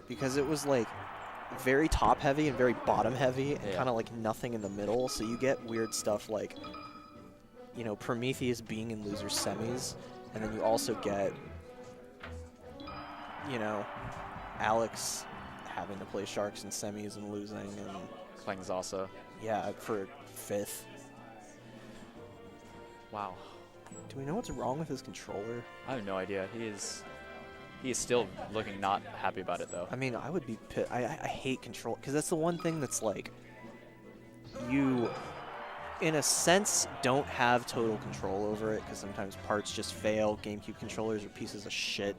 because it was like very top heavy and very bottom heavy and Yeah. kind of like nothing in the middle. So you get weird stuff like, you know, Prometheus being in loser semis, and then you also get, you know, Alex having to play Sharkz in semis and losing, and Playing Zasa. yeah, for 5th. Wow. Do we know what's wrong with his controller? I have no idea. He is still looking not happy about it, though. I mean, I would be pissed. I hate control, because that's the one thing that's like, you, in a sense, don't have total control over it, because sometimes parts just fail. GameCube controllers are pieces of shit.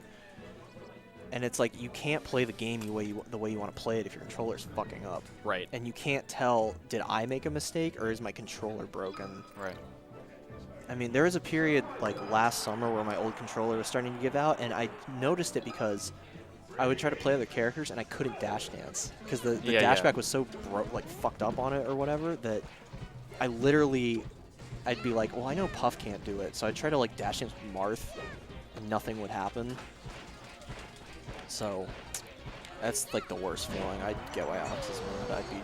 And it's like, you can't play the game the way you want to play it if your controller's fucking up. Right. And you can't tell, did I make a mistake, or is my controller broken? Right. I mean, there was a period like last summer where my old controller was starting to give out, and I noticed it because I would try to play other characters and I couldn't dash dance because the dashback was so like fucked up on it or whatever that I literally, I'd be like, well, I know Puff can't do it, so I'd try to like dash dance with Marth and nothing would happen. So that's like the worst feeling. I'd get why Alex is mad. I'd be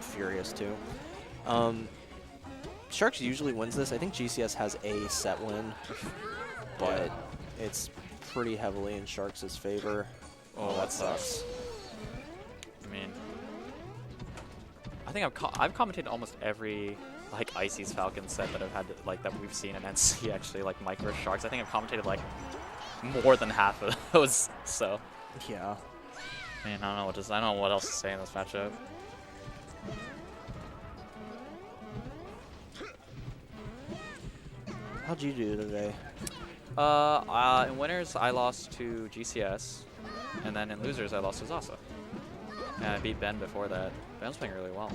furious too. Sharkz usually wins this. I think GCS has a set win, but it's pretty heavily in Sharkz' favor. Oh, that sucks. I mean, I think I've commented almost every like Icy's Falcon set that I've had like that we've seen in NC actually, like Mike vs Sharkz. I think I've commentated like more than half of those. So yeah. Man, I don't know what else to say in this matchup. How'd you do today? In winners, I lost to GCS, and then in losers, I lost to Zasa. And I beat Ben before that. Ben was playing really well.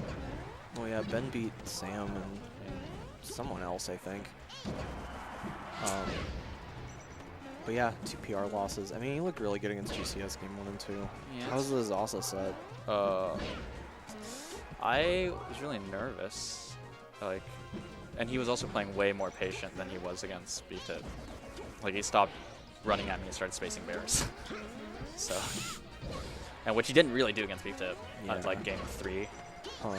Oh yeah, Ben beat Sam and someone else, I think. But yeah, 2 PR losses. I mean, he looked really good against GCS game 1 and 2. Yes. How was the Zasa set? I was really nervous, like, and he was also playing way more patient than he was against BTIP. Like, he stopped running at me and started spacing bears. So, and which he didn't really do against BTIP on like game 3. Huh.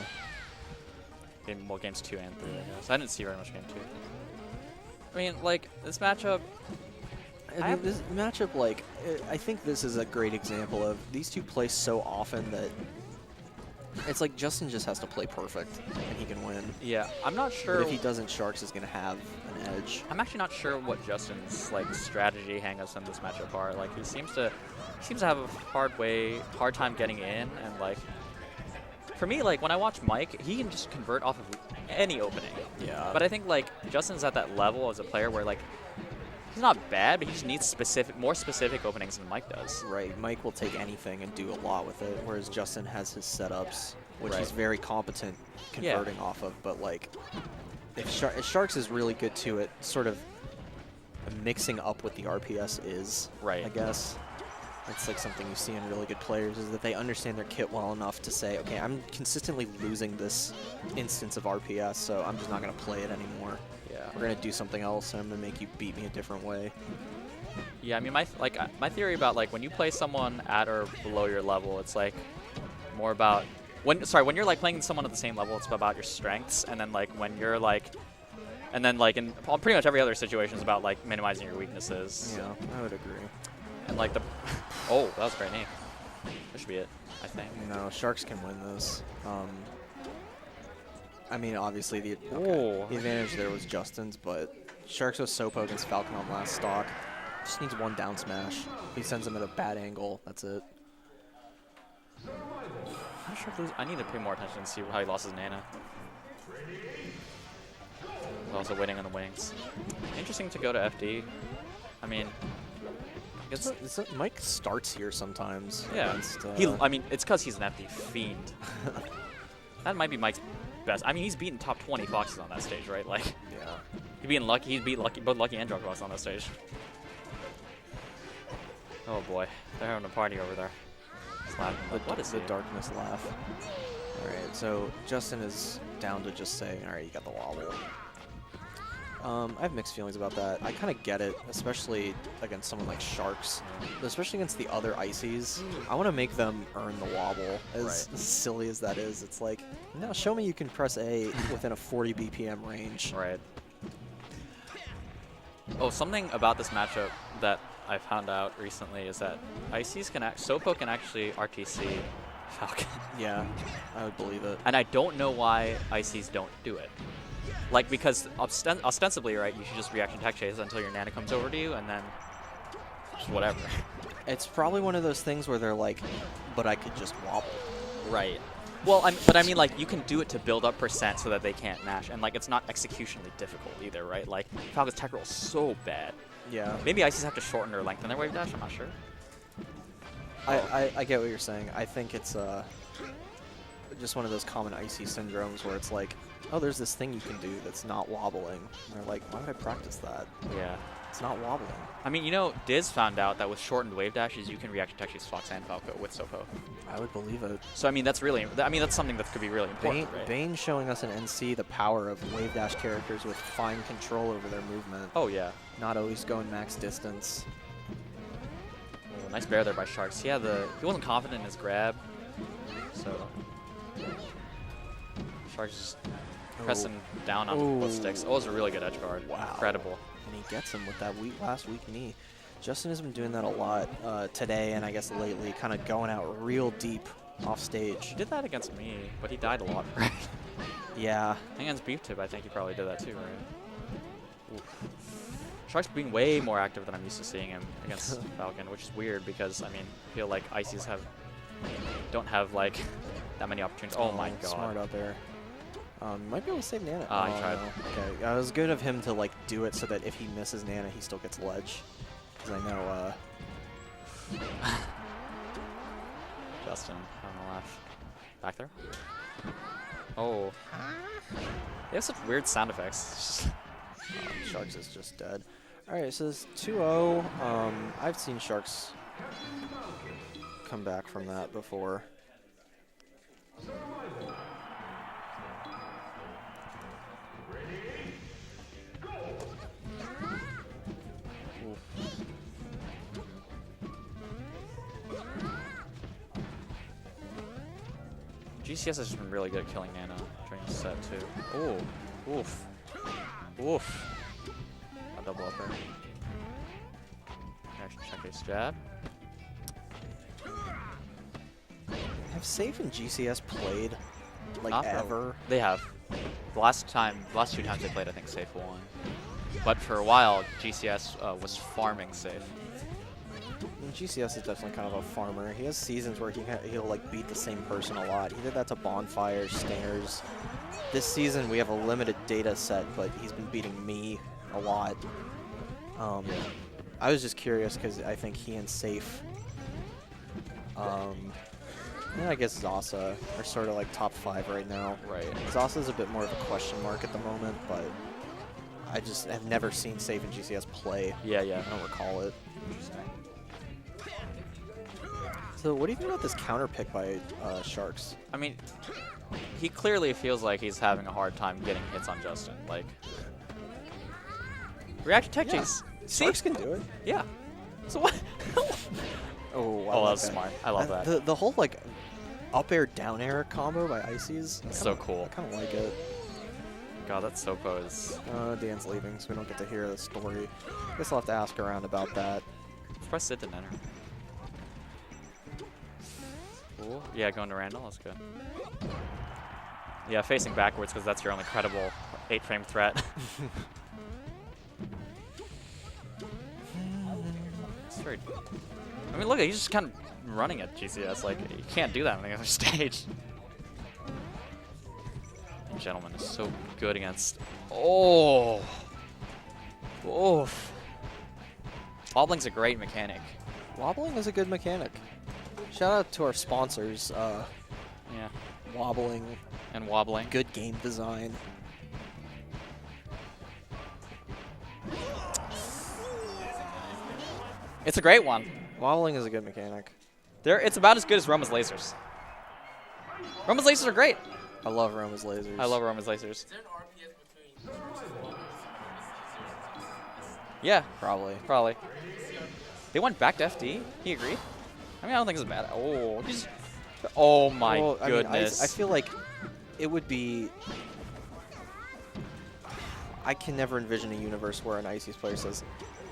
Games 2 and 3, I guess. I didn't see very much game 2. I mean, like, this matchup. I mean, this matchup, like, I think this is a great example of these two play so often that it's like Justin just has to play perfect and he can win. Yeah, I'm not sure. But if he doesn't, Sharkz is going to have an edge. I'm actually not sure what Justin's like strategy hang-ups in this matchup are. Like, he seems to have a hard time getting in, and like for me, like when I watch Mike, he can just convert off of any opening. Yeah. But I think like Justin's at that level as a player where like he's not bad, but he just needs more specific openings than Mike does. Right. Mike will take anything and do a lot with it, whereas Justin has his setups, which Right. he's very competent converting off of. But like, if Sharkz is really good to it, sort of mixing up what the RPS is. Right. I guess it's like something you see in really good players is that they understand their kit well enough to say, okay, I'm consistently losing this instance of RPS, so I'm just not going to play it anymore. Yeah. We're going to do something else, and I'm going to make you beat me a different way. Yeah, I mean, my theory about like when you play someone at or below your level, it's like more about when you're like playing someone at the same level, it's about your strengths, and then like when you're like, and then like in pretty much every other situation is about like minimizing your weaknesses. Yeah, I would agree. And like oh, that was a great name. That should be it, I think. No, Sharkz can win this. I mean, obviously the advantage there was Justin's, but Sharkz was Sopo against Falcon on last stock. Just needs one down smash. He sends him at a bad angle. That's it. I'm not sure if I need to pay more attention and see how he lost his Nana. Also waiting on the wings. Interesting to go to FD. I mean, Mike starts here sometimes. Yeah. Against, I mean, it's because he's an FD fiend. That might be Mike's best. I mean, he's beaten top 20 Foxes on that stage, right? Like, yeah. He beat both Lucky and Drunk Fox on that stage. Oh boy, they're having a party over there. What is the it? darkness laugh? All right, so Justin is down to just say, all right, you got the wobble. I have mixed feelings about that. I kind of get it, especially against someone like Sharkz, but especially against the other Icies. I want to make them earn the wobble, as silly as that is. It's like, no, show me you can press A within a 40 BPM range. Right. Oh, something about this matchup that I found out recently is that Icies can Sopo can actually RTC Falcon. Yeah, I would believe it. And I don't know why Icies don't do it. Like, because ostensibly, right, you should just reaction tech chase until your Nana comes over to you, and then just whatever. It's probably one of those things where they're like, but I could just wobble. Right. Well, but I mean, like, you can do it to build up percent so that they can't mash, and, like, it's not executionally difficult either, right? Like, Falcon's tech roll is so bad. Yeah. Maybe Icies have to shorten or lengthen their wave dash, I'm not sure. I get what you're saying. I think it's just one of those common Icy syndromes where it's like, oh, there's this thing you can do that's not wobbling. And they're like, why would I practice that? Yeah. It's not wobbling. I mean, you know, Diz found out that with shortened wave dashes, you can react to chase Fox and Falco with Sopo. I would believe it. So, I mean, that's really, that's something that could be really important, right? Bane showing us in NC the power of wave dash characters with fine control over their movement. Oh, yeah. Not always going max distance. Oh, nice bear there by Sharkz. Yeah, he wasn't confident in his grab, so Sharkz just pressing down on the foot sticks. Oh, it was a really good edge guard. Wow. Incredible. And he gets him with that last weak knee. Justin has been doing that a lot today, and I guess lately, kind of going out real deep off stage. He did that against me, but he died a lot, right? Yeah. Against Beef Tip, I think he probably did that too, right? Oof. Sharkz being way more active than I'm used to seeing him against Falcon, which is weird because, I mean, I feel like Icies don't have, like, that many opportunities. Oh my god. Smart up there. Might be able to save Nana. He tried. No. Okay, it was good of him to, like, do it so that if he misses Nana, he still gets ledge. Because I know, Justin on the left. Back there? Oh. They have such weird sound effects. Sharkz is just dead. Alright, so it's 2-0. I've seen Sharkz come back from that before. GCS has been really good at killing Nana during the set too. Oh, oof. Oof. A double upper. Action check his jab. Have Safe and GCS played, like, Not ever? They have. The last two times they played, I think Safe won. But for a while, GCS was farming Safe. And GCS is definitely kind of a farmer. He has seasons where he'll like beat the same person a lot. He did that to Bonfire, Stingers. This season we have a limited data set, but he's been beating me a lot. I was just curious because I think he and Safe, and I guess Zasa are sort of like top 5 right now. Right. Zasa's a bit more of a question mark at the moment, but I just have never seen Safe and GCS play. Yeah, yeah. I don't recall it. So what do you think about this counter pick by Sharkz? I mean, he clearly feels like he's having a hard time getting hits on Justin. Like, reaction tech chase. Sharkz can do it. Yeah. So what? Oh, that was smart. I love that. The whole like up air down air combo by Icies. That's so cool. I kind of like it. God, that's so pose. Dan's leaving, so we don't get to hear the story. Guess I'll have to ask around about that. Press it and enter. Cool. Yeah, going to Randall. That's good. Yeah, facing backwards because that's your only credible 8-frame threat. It's very. I mean, look, he's just kind of running at GCS. Like, you can't do that on the other stage. Gentleman is so good against. Oh. Oof. Wobbling's a great mechanic. Wobbling is a good mechanic. Shout out to our sponsors. Yeah. Wobbling. And Wobbling. Good game design. It's a great one. Wobbling is a good mechanic. It's about as good as Roma's lasers. Roma's lasers are great. I love Roma's lasers. I love Roma's lasers. Yeah, Probably. probably. They went back to FD. He agreed. I mean, I don't think it's bad. Oh, he's. Oh my goodness. I feel like it would be. I can never envision a universe where an ICS player says,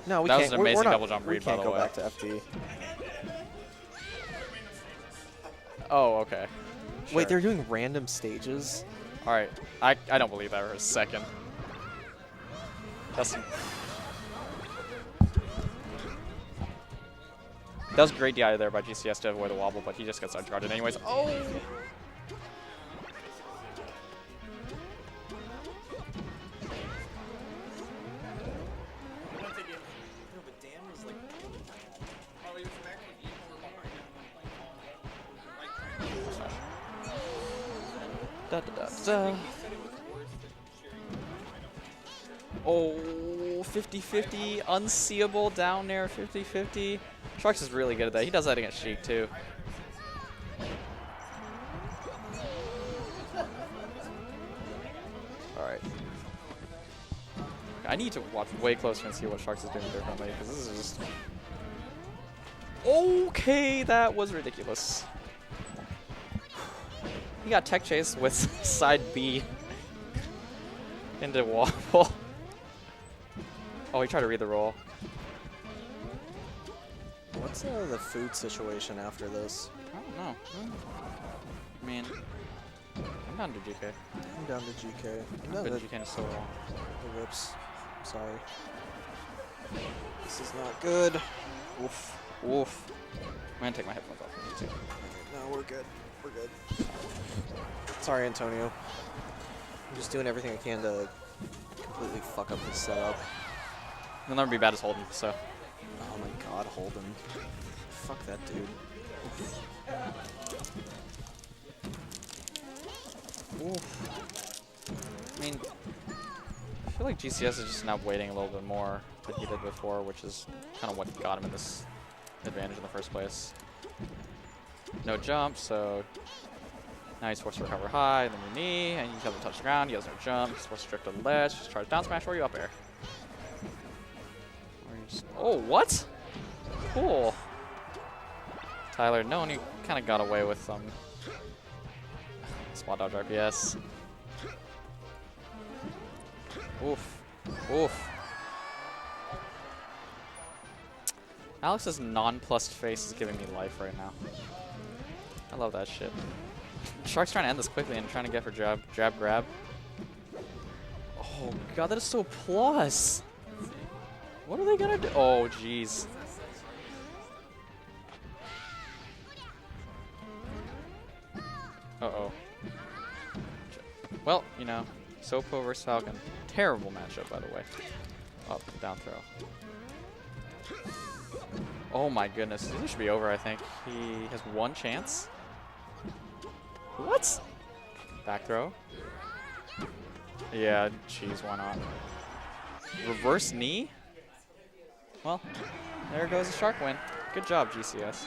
"No, we That can't." was an we're amazing not, double jump we read, by can't the go way. back to FD. Oh, okay. Wait, Sure. they're doing random stages. All right. I don't believe that for a second. That was great DI there by GCS to avoid the wobble, but he just gets edge-guarded anyways. Oh! Da, da, da, da. Oh, 50-50, unseeable down there, 50-50. Sharkz is really good at that. He does that against Sheik, too. All right. I need to watch way closer and see what Sharkz is doing differently, because this is just... Okay, that was ridiculous. He got tech chase with side B into wobble. Oh, he tried to read the roll. What's the food situation after this? I don't know. I mean, I'm down to GK. I'm down to GK. No, but GK is so wrong. The whips. Sorry. This is not good. Oof. Oof. I'm gonna take my headphones off. I need to. No, we're good. We're good. Sorry, Antonio. I'm just doing everything I can to completely fuck up this setup. He'll never be bad as Holden, so. Oh my god, Holden. Fuck that dude. Oof. I mean, I feel like GCS is just now waiting a little bit more than he did before, which is kind of what got him in this advantage in the first place. No jump, so now he's forced to recover high, and then your knee, and he doesn't touch the ground, he has no jump, he's forced to drift to the ledge, just charge down smash, or you up air. Oh, what? Cool. Tyler, no one, you kind of got away with some spot dodge RPS. Oof. Oof. Alex's nonplussed face is giving me life right now. I love that shit. Shark's trying to end this quickly and trying to get for jab, grab. Oh god, that is so plus. What are they gonna do? Oh jeez. Uh-oh. Well, you know, Sopo versus Falcon. Terrible matchup, by the way. Up, down throw. Oh my goodness, this should be over, I think. He has one chance. What? Back throw. Yeah, jeez, why not? Reverse knee? Well, there goes a Shark win. Good job, GCS.